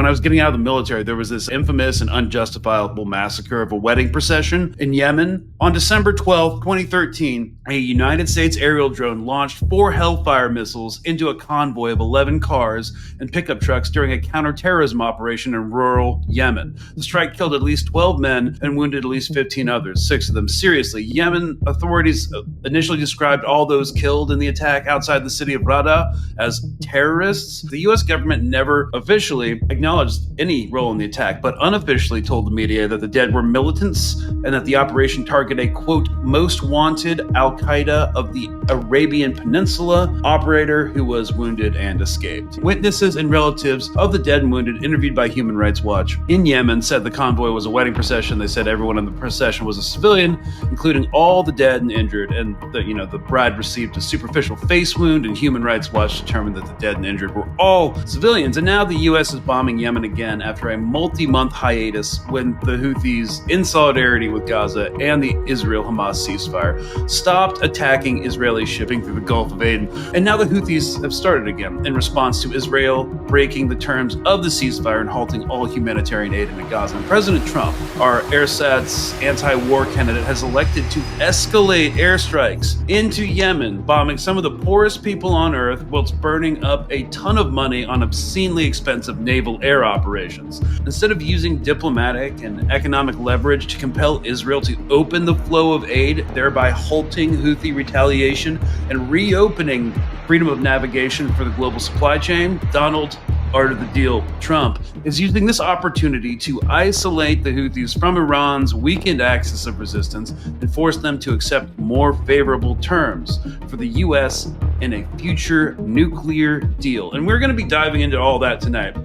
when I was getting out of the military, there was this infamous and unjustifiable massacre of a wedding procession in Yemen. On December 12th, 2013, a United States aerial drone launched 4 Hellfire missiles into a convoy of 11 cars and pickup trucks during a counterterrorism operation in rural Yemen. The strike killed at least 12 men and wounded at least 15 others, 6 of them seriously. Yemen authorities initially described all those killed in the attack outside the city of Rada as terrorists. The U.S. government never officially acknowledged any role in the attack, but unofficially told the media that the dead were militants and that the operation targeted a, quote, most wanted Al-Qaeda of the Arabian Peninsula operator who was wounded and escaped. Witnesses and relatives of the dead and wounded interviewed by Human Rights Watch in Yemen said the convoy was a wedding procession. They said everyone in the procession was a civilian, including all the dead and injured, and the bride received a superficial face wound, and Human Rights Watch determined that the dead and injured were all civilians. And now the U.S. is bombing Yemen again after a multi-month hiatus when the Houthis, in solidarity with Gaza and the Israel-Hamas ceasefire, stopped attacking Israeli shipping through the Gulf of Aden. And now the Houthis have started again in response to Israel breaking the terms of the ceasefire and halting all humanitarian aid into Gaza. And President Trump, our ersatz anti-war candidate, has elected to escalate airstrikes into Yemen, bombing some of the poorest people on earth whilst burning up a ton of money on obscenely expensive naval air operations. Instead of using diplomatic and economic leverage to compel Israel to open the flow of aid, thereby halting Houthi retaliation and reopening freedom of navigation for the global supply chain, Donald Art of the Deal Trump is using this opportunity to isolate the Houthis from Iran's weakened axis of resistance and force them to accept more favorable terms for the U.S. in a future nuclear deal. And we're going to be diving into all that tonight.